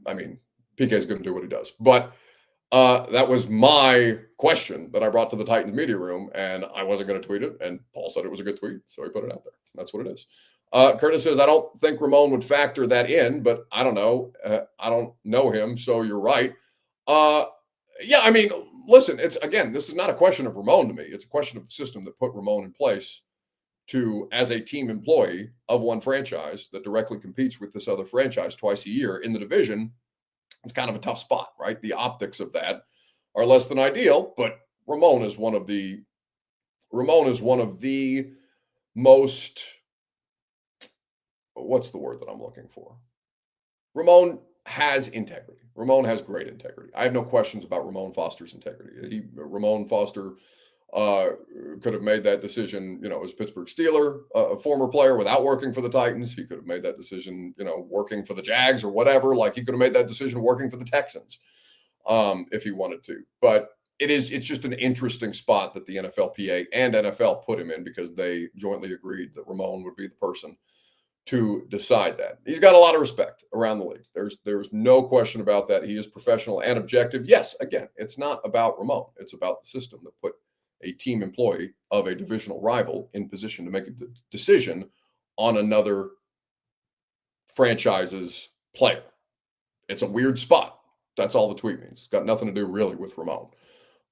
S1: PK is going to do what he does, but that was my question that I brought to the Titans media room, and I wasn't going to tweet it. And Paul said it was a good tweet, so he put it out there. That's what it is. Curtis says, I don't think Ramon would factor that in, but I don't know. I don't know him, so you're right. Listen, this is not a question of Ramon to me. It's a question of the system that put Ramon in place as a team employee of one franchise that directly competes with this other franchise twice a year in the division. It's kind of a tough spot, right? The optics of that are less than ideal, but Ramon is one of the most, what's the word that I'm looking for? Ramon has integrity. Ramon has great integrity. I have no questions about Ramon Foster's integrity. Ramon Foster Could have made that decision, as a Pittsburgh Steeler, a former player without working for the Titans. He could have made that decision, working for the Jags or whatever. Like he could have made that decision working for the Texans if he wanted to. But it's just an interesting spot that the NFLPA and NFL put him in because they jointly agreed that Ramon would be the person to decide that. He's got a lot of respect around the league. There's no question about that. He is professional and objective. Yes, again, it's not about Ramon. It's about the system that put a team employee of a divisional rival in position to make a decision on another franchise's player. It's a weird spot. That's all the tweet means. It's got nothing to do really with Ramon,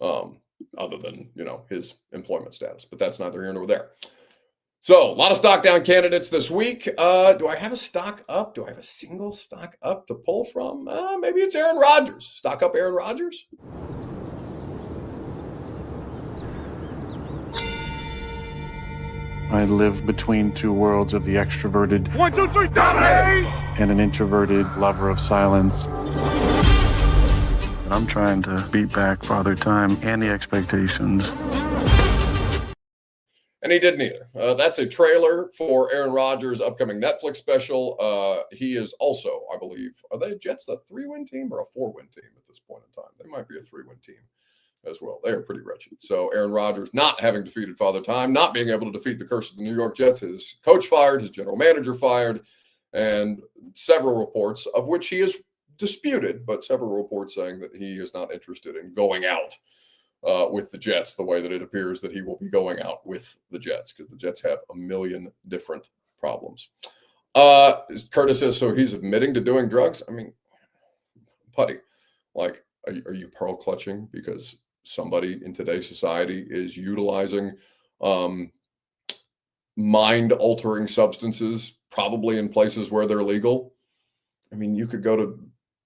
S1: other than, his employment status. But that's neither here nor there. So a lot of stock down candidates this week. Do I have a stock up? Do I have a single stock up to pull from? Maybe it's Aaron Rodgers. Stock up Aaron Rodgers?
S4: I live between two worlds of the extroverted
S5: 1, 2, 3, dominate!
S4: and an introverted lover of silence. And I'm trying to beat back Father Time and the expectations.
S1: And he didn't either. That's a trailer for Aaron Rodgers' upcoming Netflix special. He is also, I believe, are the Jets a 3-win team or a 4-win team at this point in time? They might be a 3-win team as well. They are pretty wretched. So Aaron Rodgers not having defeated Father Time, not being able to defeat the curse of the New York Jets, his coach fired, his general manager fired, and several reports of which he is disputed, but several reports saying that he is not interested in going out with the Jets the way that it appears that he will be going out with the Jets, because the Jets have a million different problems. Curtis says, so he's admitting to doing drugs? I mean, Putty, like, are you pearl clutching because somebody in today's society is utilizing mind-altering substances, probably in places where they're legal? I mean, you could go to,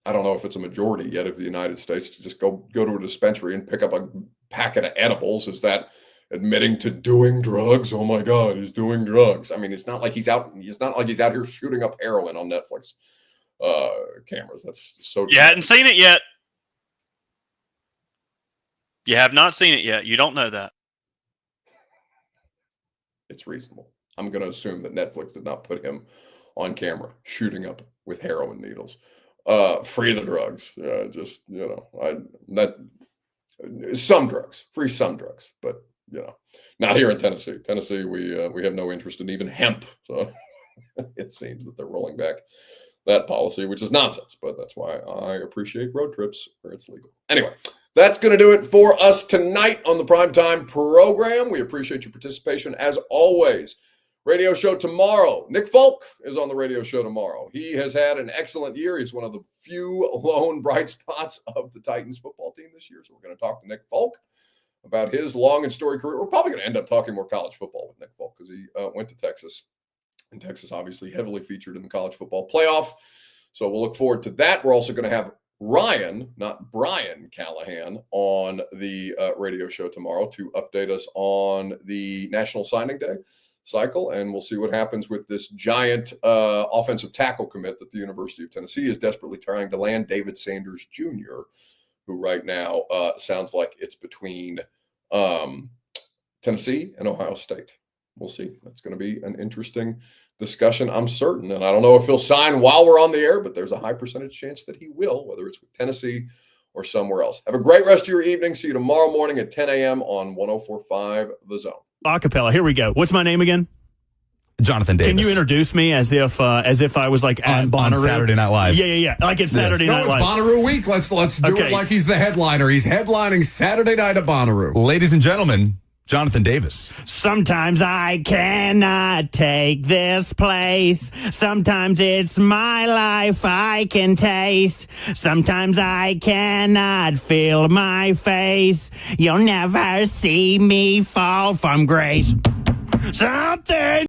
S1: I don't know if it's a majority yet of the United States, to just go to a dispensary and pick up a packet of edibles. Is that admitting to doing drugs? Oh my God, he's doing drugs. I mean, it's not like he's out here shooting up heroin on Netflix cameras. That's so.
S3: You hadn't seen it yet. You have not seen it yet. You don't know that.
S1: It's reasonable. I'm going to assume that Netflix did not put him on camera shooting up with heroin needles. Free the drugs. Some drugs, free some drugs, but not here in Tennessee. Tennessee, we have no interest in even hemp. So it seems that they're rolling back that policy, which is nonsense, but that's why I appreciate road trips where it's legal. Anyway, that's going to do it for us tonight on the Primetime program. We appreciate your participation as always. Radio show tomorrow. Nick Folk is on the radio show tomorrow. He has had an excellent year. He's one of the few lone bright spots of the Titans football team this year. So we're going to talk to Nick Folk about his long and storied career. We're probably going to end up talking more college football with Nick Folk because he went to Texas. And Texas obviously heavily featured in the college football playoff. So we'll look forward to that. We're also going to have Ryan, not Brian Callahan, on the radio show tomorrow to update us on the National Signing Day cycle, and we'll see what happens with this giant offensive tackle commit that the University of Tennessee is desperately trying to land, David Sanders Jr., who right now sounds like it's between Tennessee and Ohio State. We'll see. That's going to be an interesting discussion, I'm certain. And I don't know if he'll sign while we're on the air, but there's a high percentage chance that he will, whether it's with Tennessee or somewhere else. Have a great rest of your evening. See you tomorrow morning at 10 a.m. on 104.5 The Zone.
S6: Acapella. Here we go. What's my name again?
S5: Jonathan Davis.
S6: Can you introduce me as if I was like at
S5: on
S6: Bonnaroo?
S5: Saturday Night Live?
S6: Yeah. Like it's Saturday Night
S7: No,
S6: Live.
S7: it's Bonnaroo week. Let's do it like he's the headliner. He's headlining Saturday night at Bonnaroo.
S5: Ladies and gentlemen, Jonathan Davis.
S6: Sometimes I cannot take this place. Sometimes it's my life I can taste. Sometimes I cannot feel my face. You'll never see me fall from grace. Something